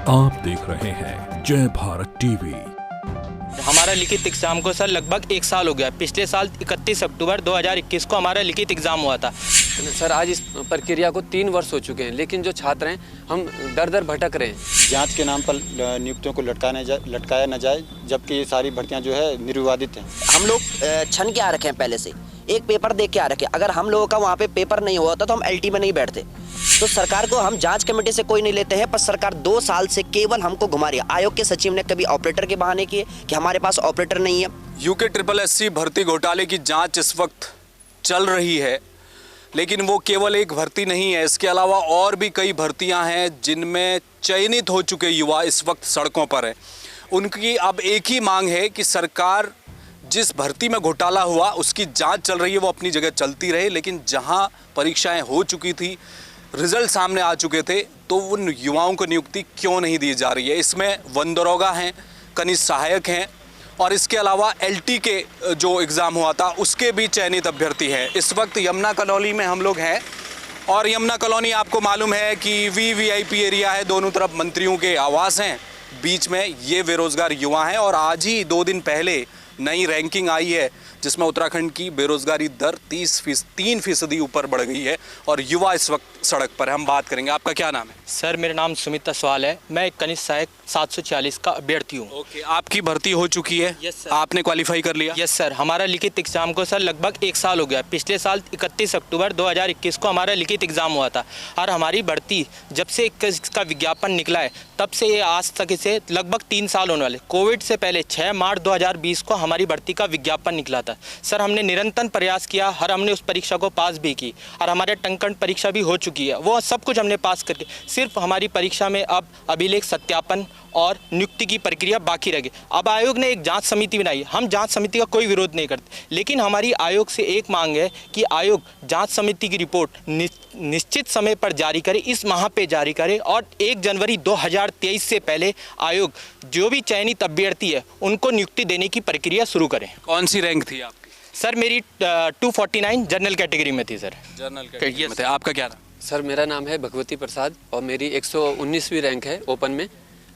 आप देख रहे हैं जय भारत टीवी। हमारा लिखित एग्जाम को सर लगभग 1 साल हो गया। पिछले साल 31 अक्टूबर 2021 को हमारा लिखित एग्जाम हुआ था। सर आज इस प्रक्रिया को 3 वर्ष हो चुके हैं, लेकिन जो छात्र हैं हम दर दर भटक रहे हैं। जांच के नाम पर नियुक्तियों को लटकाया न जाए, जबकि ये सारी भर्तियां जो है निर्विवादित हैं। हम लोग छन के आ रखे हैं, पहले से एक पेपर देख के आ रखे हैं। अगर हम लोगों का वहाँ पे पेपर नहीं हुआ होता तो हम एलटी में नहीं बैठते। तो सरकार को हम जांच कमेटी से कोई नहीं लेते हैं, पर सरकार 2 साल से केवल हमको घुमा रही है। आयोग के सचिव ने कभी ऑपरेटर के बहाने किए कि हमारे पास ऑपरेटर नहीं है। यूके SSC भर्ती घोटाले की जांच इस वक्त चल रही है, लेकिन वो केवल एक भर्ती नहीं है। इसके अलावा और भी कई भर्तियां हैं जिनमें चयनित हो चुके युवा इस वक्त सड़कों पर हैं। उनकी अब एक ही मांग है कि सरकार जिस भर्ती में घोटाला हुआ उसकी जांच चल रही है, वो अपनी जगह चलती रहे, लेकिन जहां परीक्षाएं हो चुकी थी, रिजल्ट सामने आ चुके थे, तो उन युवाओं को नियुक्ति क्यों नहीं दी जा रही है। इसमें वन दरोगा हैं, कनिष्ठ सहायक हैं, और इसके अलावा LT के जो एग्ज़ाम हुआ था उसके भी चयनित अभ्यर्थी हैं। इस वक्त यमुना कॉलोनी में हम लोग हैं, और यमुना कॉलोनी आपको मालूम है कि VVIP एरिया है, दोनों तरफ मंत्रियों के आवास हैं, बीच में ये बेरोज़गार युवा हैं। और आज ही 2 दिन पहले नई रैंकिंग आई है जिसमें उत्तराखंड की बेरोजगारी दर 3% ऊपर बढ़ गई है, और युवा इस वक्त सड़क पर है। हम बात करेंगे। आपका क्या नाम है? सर मेरा नाम सुमित सवाल है। मैं एक कनिष्ठ सहायक 740 का अभ्यर्थी हूँ। ओके, आपकी भर्ती हो चुकी है? Yes sir. आपने क्वालिफाई कर लिया? Yes sir. हमारा लिखित एग्जाम को सर लगभग 1 साल हो गया। पिछले साल 31 अक्टूबर 2021 को हमारा लिखित एग्जाम हुआ था, और हमारी भर्ती जब से इसका विज्ञापन निकला है तब से ये आज तक इसे लगभग 3 साल होने वाले। कोविड से पहले 6 मार्च 2020 को हमारी भर्ती का विज्ञापन निकला था। सर हमने निरंतर प्रयास किया, हर हमने उस परीक्षा को पास भी की, और हमारे टंकन परीक्षा भी हो चुकी है। वो सब कुछ हमने पास करके सिर्फ हमारी परीक्षा में अब अभिलेख सत्यापन और नियुक्ति की प्रक्रिया बाकी रह गई। अब आयोग ने एक जांच समिति बनाई। हम जांच समिति का कोई विरोध नहीं करते, लेकिन हमारी आयोग से एक मांग है कि आयोग जांच समिति की रिपोर्ट निश्चित समय पर जारी करे, इस माह पे जारी करे, और 1 जनवरी 2023 से पहले आयोग जो भी चयनित अभ्यर्थी है उनको नियुक्ति देने की प्रक्रिया शुरू करें। कौन सी रैंक थी आपकी? सर मेरी 249 जनरल कैटेगरी में थी सर। जनरल कैटेगरी में थे। आपका क्या नाम? सर मेरा नाम है भगवती प्रसाद, और मेरी 119वीं रैंक है ओपन में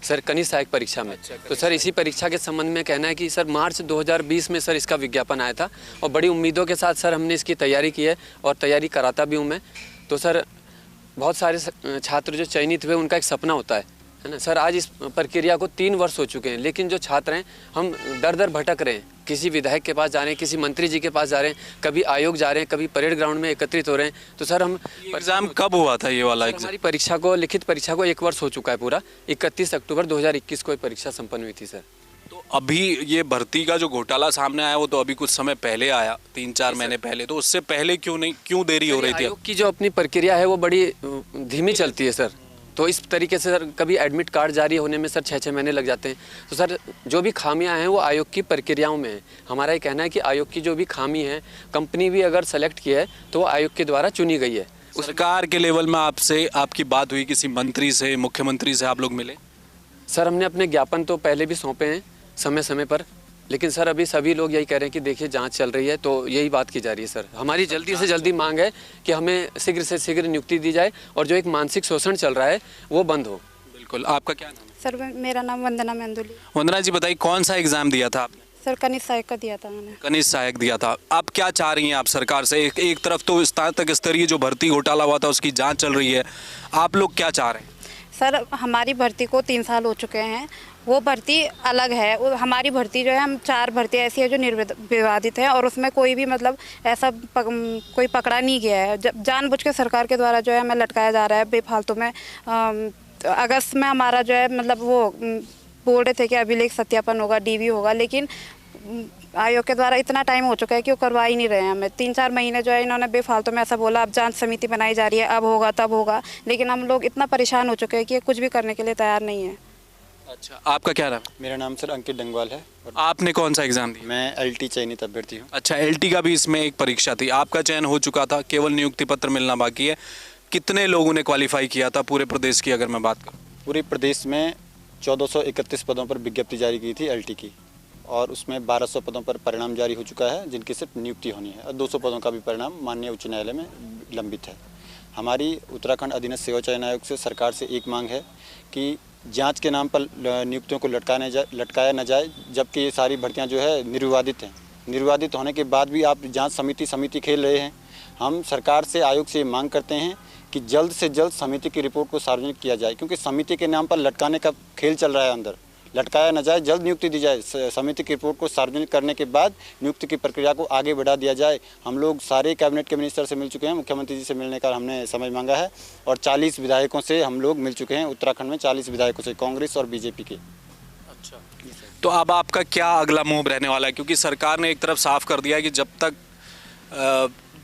सर, कनिष्ठ सहायक परीक्षा में। तो सर इसी परीक्षा के संबंध में कहना है कि सर मार्च 2020 में सर इसका विज्ञापन आया था, और बड़ी उम्मीदों के साथ सर हमने इसकी तैयारी की है, और तैयारी कराता भी हूँ मैं। तो सर बहुत सारे छात्र जो चयनित हुए उनका एक सपना होता है ना सर। आज इस प्रक्रिया को 3 वर्ष हो चुके हैं, लेकिन जो छात्र हैं हम दर दर भटक रहे हैं। किसी विधायक के पास जा रहे हैं, किसी मंत्री जी के पास जा रहे हैं, कभी आयोग जा रहे हैं, कभी परेड ग्राउंड में एकत्रित हो रहे हैं। तो सर हम एग्जाम कब हुआ था ये वाला एग्जाम? हमारी परीक्षा को, लिखित परीक्षा को 1 वर्ष हो चुका है पूरा। 31 अक्टूबर 2021 को ये परीक्षा संपन्न हुई थी सर। तो अभी ये भर्ती का जो घोटाला सामने आया वो तो अभी कुछ समय पहले आया, 3-4 महीने पहले। तो उससे पहले क्यों देरी हो रही थी? आयोग की जो अपनी प्रक्रिया है वो बड़ी धीमी चलती है सर। तो इस तरीके से सर कभी एडमिट कार्ड जारी होने में सर 6-6 महीने लग जाते हैं। तो सर जो भी खामियां हैं वो आयोग की प्रक्रियाओं में है। हमारा ये कहना है कि आयोग की जो भी खामी है, कंपनी भी अगर सेलेक्ट की है तो वो आयोग के द्वारा चुनी गई है। सरकार के लेवल में आपसे आपकी बात हुई? किसी मंत्री से, मुख्यमंत्री से आप लोग मिले? सर हमने अपने ज्ञापन तो पहले भी सौंपे हैं समय समय पर, लेकिन सर अभी सभी लोग यही कह रहे हैं कि देखिए जांच चल रही है, तो यही बात की जा रही है सर। हमारी जल्दी से जल्दी मांग है कि हमें शीघ्र से शीघ्र नियुक्ति दी जाए, और जो एक मानसिक शोषण चल रहा है वो बंद हो। बिल्कुल। आपका क्या नाम है? सर मेरा नाम वंदना मेंदुली। वंदना जी बताइए, कौन सा एग्जाम दिया था आपने? सर कनिष्ठ सहायक का दिया था मैंने। कनिष्ठ सहायक दिया था। आप क्या चाह रही हैं आप सरकार से? एक तरफ तो स्नातक स्तरीय जो भर्ती घोटाला हुआ था उसकी जाँच चल रही है, आप लोग क्या चाह रहे हैं? सर हमारी भर्ती को 3 साल हो चुके हैं, वो भर्ती अलग है। हमारी भर्ती जो है, हम 4 भर्ती ऐसी है जो निर्विवादित है, और उसमें कोई भी मतलब ऐसा कोई पकड़ा नहीं गया है। जानबूझ के सरकार के द्वारा जो है हमें लटकाया जा रहा है बेफालतू में। अगस्त में हमारा जो है मतलब वो बोल रहे थे कि अभिलेख सत्यापन होगा, DV होगा, लेकिन आयोग के द्वारा इतना टाइम हो चुका है कि वो करवा ही नहीं रहे हैं हमें। 3-4 महीने जो है इन्होंने बेफालतू में ऐसा बोला, अब जांच समिति बनाई जा रही है, अब होगा तब होगा, लेकिन हम लोग इतना परेशान हो चुके हैं कि कुछ भी करने के लिए तैयार नहीं है। अच्छा, आपका क्या नाम? मेरा नाम सर अंकित डंगवाल है। और आपने कौन सा एग्जाम दिया? मैं LT चयनित अभ्यर्थी हूँ। अच्छा, LT का भी इसमें एक परीक्षा थी। आपका चयन हो चुका था, केवल नियुक्ति पत्र मिलना बाकी है। कितने लोगों ने क्वालिफाई किया था पूरे प्रदेश की अगर मैं बात करूँ? पूरे प्रदेश में 1431 पदों पर विज्ञप्ति जारी की थी LT की, और उसमें 1200 पदों पर परिणाम जारी हो चुका है जिनकी सिर्फ नियुक्ति होनी है, और 200 पदों का भी परिणाम माननीय उच्च न्यायालय में लंबित है। हमारी उत्तराखंड अधीनस्थ सेवा चयन आयोग से सरकार से एक मांग है कि जांच के नाम पर नियुक्तियों को लटकाया न जाए, जबकि ये सारी भर्तियां जो है निर्विवादित हैं। निर्विवादित होने के बाद भी आप जांच समिति खेल रहे हैं। हम सरकार से, आयोग से ये मांग करते हैं कि जल्द से जल्द समिति की रिपोर्ट को सार्वजनिक किया जाए, क्योंकि समिति के नाम पर लटकाने का खेल चल रहा है अंदर। लटकाया न जाए, जल्द नियुक्ति दी जाए। समिति की रिपोर्ट को सार्वजनिक करने के बाद नियुक्ति की प्रक्रिया को आगे बढ़ा दिया जाए। हम लोग सारे कैबिनेट के मिनिस्टर से मिल चुके हैं, मुख्यमंत्री जी से मिलने का हमने समय मांगा है, और 40 विधायकों से हम लोग मिल चुके हैं। उत्तराखंड में 40 विधायकों से, कांग्रेस और बीजेपी के। अच्छा, तो अब आपका क्या अगला मूव रहने वाला है? क्योंकि सरकार ने एक तरफ साफ कर दिया है कि जब तक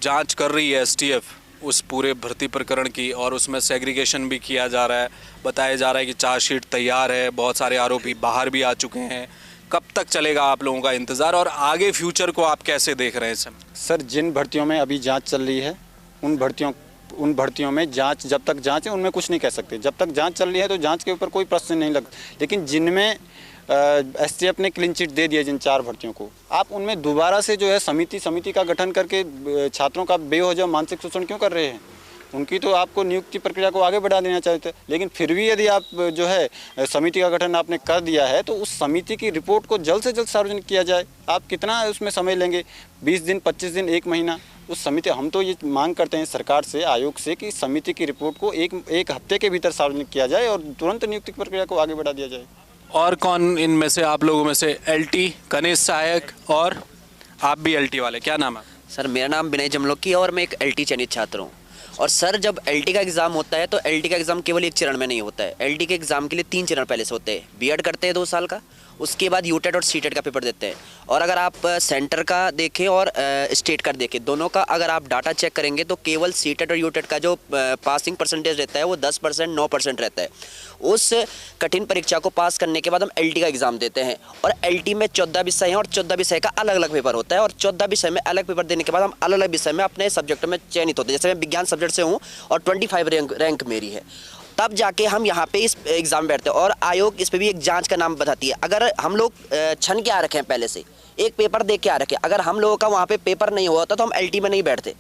जाँच कर रही है STF उस पूरे भर्ती प्रकरण की, और उसमें सेग्रीगेशन भी किया जा रहा है, बताया जा रहा है कि चार्जशीट तैयार है, बहुत सारे आरोपी बाहर भी आ चुके हैं। कब तक चलेगा आप लोगों का इंतज़ार, और आगे फ्यूचर को आप कैसे देख रहे हैं सर? जिन भर्तियों में अभी जांच चल रही है उन भर्तियों में जांच, जब तक जांच है उनमें कुछ नहीं कह सकते। जब तक जांच चल रही है तो जांच के ऊपर कोई प्रश्न नहीं लगता। लेकिन जिनमें STF ने क्लीन चिट दे दिया, जिन 4 भर्तियों को, आप उनमें दोबारा से जो है समिति का गठन करके छात्रों का बेवजह मानसिक शोषण क्यों कर रहे हैं? उनकी तो आपको नियुक्ति प्रक्रिया को आगे बढ़ा देना चाहिए था। लेकिन फिर भी यदि आप जो है समिति का गठन आपने कर दिया है तो उस समिति की रिपोर्ट को जल्द से जल्द सार्वजनिक किया जाए। आप कितना उसमें समय लेंगे? 20 दिन, 25 दिन, 1 महीना? उस समिति, हम तो ये मांग करते हैं सरकार से, आयोग से, कि समिति की रिपोर्ट को एक हफ्ते के भीतर सार्वजनिक किया जाए और तुरंत नियुक्ति प्रक्रिया को आगे बढ़ा दिया जाए। और कौन इनमें से, आप लोगों में से? LT कनिष्ठ सहायक, और आप भी LT वाले, क्या नाम है? सर मेरा नाम विनय जमलोकी है और मैं एक LT चयनित छात्र हूँ। और सर जब LT का एग्ज़ाम होता है तो LT का एग्ज़ाम केवल एक चरण में नहीं होता है। LT के एग्ज़ाम के लिए 3 चरण पहले से होते हैं। B.Ed करते हैं 2 साल का, उसके बाद UTET और CTET का पेपर देते हैं। और अगर आप सेंटर का देखें और स्टेट का देखें, दोनों का अगर आप डाटा चेक करेंगे तो केवल CTET और UTET का जो पासिंग परसेंटेज रहता है वो 10%, 9% रहता है। उस कठिन परीक्षा को पास करने के बाद हम LT का एग्ज़ाम देते हैं। और LT में 14 विषय हैं और 14 विषय का अलग अलग पेपर होता है। और 14 विषय में अलग पेपर देने के बाद हम अलग अलग विषय में अपने सब्जेक्ट में चयनित होते हैं। जैसे मैं विज्ञान सब्जेक्ट से हूँ और 25 रैंक मेरी है, तब जाके हम यहाँ पे इस एग्ज़ाम बैठते हैं। और आयोग इस पे भी एक जांच का नाम बताती है। अगर हम लोग छन के आ रखे हैं, पहले से एक पेपर दे के आ रखे, अगर हम लोगों का वहाँ पे पेपर नहीं हुआ होता तो हम LT में नहीं बैठते।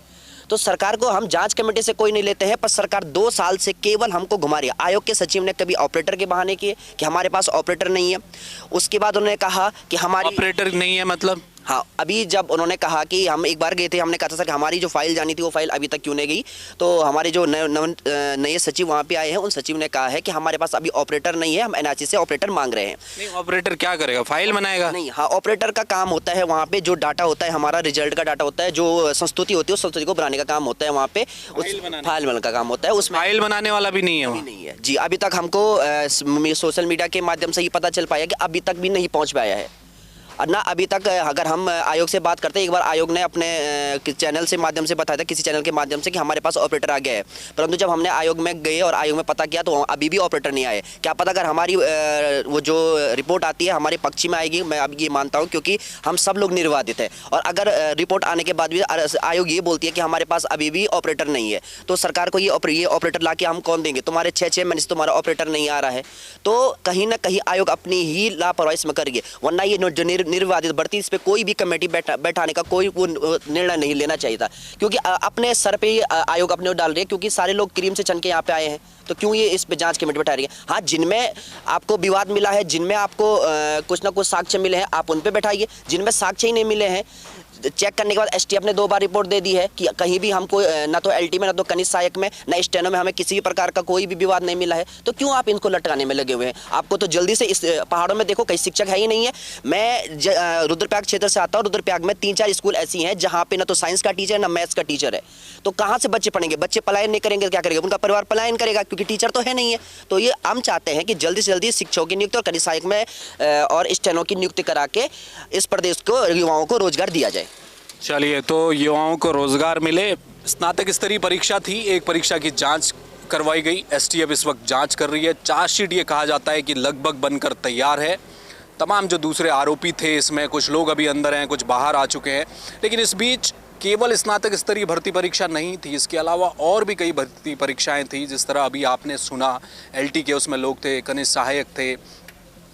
तो सरकार को हम जांच कमेटी से कोई नहीं लेते हैं, पर सरकार 2 साल से केवल हमको घुमा रही है। आयोग के सचिव ने कभी ऑपरेटर के बहाने किए कि हमारे पास ऑपरेटर नहीं है। उसके बाद उन्होंने कहा कि हमारी ऑपरेटर नहीं है, मतलब? हाँ, अभी जब उन्होंने कहा कि हम एक बार गए थे, हमने कहा था सर कि हमारी जो फाइल जानी थी वो फाइल अभी तक क्यों नहीं गई, तो हमारे जो नए सचिव वहाँ पे आए हैं, उन सचिव ने कहा है कि हमारे पास अभी ऑपरेटर नहीं है, हम NRC से ऑपरेटर मांग रहे हैं। नहीं, ऑपरेटर क्या करेगा? फाइल बनाएगा? नहीं, हाँ, ऑपरेटर का काम होता है वहाँ पे जो डाटा होता है, हमारा रिजल्ट का डाटा होता है, जो संस्तुति होती है उस संस्तुति को बनाने का काम होता है वहाँ पे, फाइल बनाने का काम होता है। उसमें फाइल बनाने वाला भी नहीं है? नहीं है जी। अभी तक हमको सोशल मीडिया के माध्यम से ही पता चल पाया कि अभी तक भी नहीं पहुँच पाया है ना। अभी तक अगर हम आयोग से बात करते हैं, एक बार आयोग ने अपने चैनल से माध्यम से बताया था, किसी चैनल के माध्यम से, कि हमारे पास ऑपरेटर आ गया है। परंतु जब हमने आयोग में गए और आयोग में पता किया तो अभी भी ऑपरेटर नहीं आए। क्या पता अगर हमारी वो जो रिपोर्ट आती है हमारे पक्ष में आएगी, मैं अब ये मानता हूँ, क्योंकि हम सब लोग निर्वाधित है। और अगर रिपोर्ट आने के बाद भी आयोग ये बोलती है कि हमारे पास अभी भी ऑपरेटर नहीं है, तो सरकार को ये ऑपरेटर ला के हम कौन देंगे? तुम्हारे 6 महीने से तुम्हारा ऑपरेटर नहीं आ रहा है, तो कहीं ना कहीं आयोग अपनी ही लापरवाही इसमें करिए। वरना ये जो निर्वाधित बढ़ती, इस पे कोई भी कमेटी बैठाने का कोई निर्णय नहीं लेना चाहिए था, क्योंकि अपने सर पे आयोग अपने डाल रही है, क्योंकि सारे लोग क्रीम से छन के यहाँ पे आए हैं, तो क्यों ये इस पे जांच कमेटी बैठा रही है? हाँ, जिनमें आपको विवाद मिला है, जिनमें आपको कुछ ना कुछ साक्ष्य मिले हैं, आप उन पे बैठाइए। जिनमें साक्ष्य ही नहीं मिले हैं, चेक करने के बाद STF ने 2 बार रिपोर्ट दे दी है कि कहीं भी हमको ना तो LT में, ना तो कनिष्ठ सहायक में, ना स्टेनो में हमें किसी भी प्रकार का कोई भी विवाद नहीं मिला है। तो क्यों आप इनको लटकाने में लगे हुए हैं? आपको तो जल्दी से इस पहाड़ों में देखो, कहीं शिक्षक है ही नहीं है। मैं रुद्रप्रयाग क्षेत्र से आता हूँ। रुद्रप्रयाग में 3-4 स्कूल ऐसी हैं जहाँ पे ना तो साइंस का टीचर, ना मैथ्स का टीचर है। तो कहाँ से बच्चे पढ़ेंगे? बच्चे पलायन नहीं करेंगे, क्या करेंगे? उनका परिवार पलायन करेगा, क्योंकि टीचर तो है नहीं है। तो ये हम चाहते हैं कि जल्दी से जल्दी शिक्षकों की नियुक्ति और कनिष्ठ सहायक में और स्टेनो की नियुक्ति करा के इस प्रदेश को, युवाओं को रोजगार दिया जाए। चलिए, तो युवाओं को रोजगार मिले। स्नातक स्तरीय परीक्षा थी, एक परीक्षा की जांच करवाई गई। STF इस वक्त जांच कर रही है। चार्जशीट ये कहा जाता है कि लगभग बनकर तैयार है। तमाम जो दूसरे आरोपी थे इसमें, कुछ लोग अभी अंदर हैं, कुछ बाहर आ चुके हैं। लेकिन इस बीच केवल स्नातक स्तरीय भर्ती परीक्षा नहीं थी, इसके अलावा और भी कई भर्ती परीक्षाएं थी। जिस तरह अभी आपने सुना, LT के उसमें लोग थे, कनिष्ठ सहायक थे,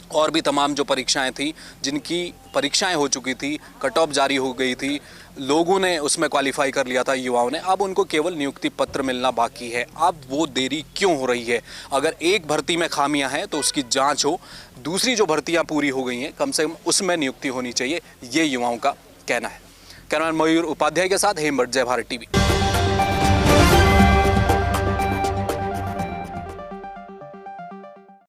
और भी तमाम जो परीक्षाएं थी जिनकी परीक्षाएं हो चुकी थी, कट ऑफ जारी हो गई थी, लोगों ने उसमें क्वालिफाई कर लिया था, युवाओं ने, अब उनको केवल नियुक्ति पत्र मिलना बाकी है। अब वो देरी क्यों हो रही है? अगर एक भर्ती में खामियां हैं तो उसकी जांच हो, दूसरी जो भर्तियां पूरी हो गई हैं कम से कम उसमें नियुक्ति होनी चाहिए, ये युवाओं का कहना है। कैमरामैन मयूर उपाध्याय के साथ हेमंत, जय भारत टीवी।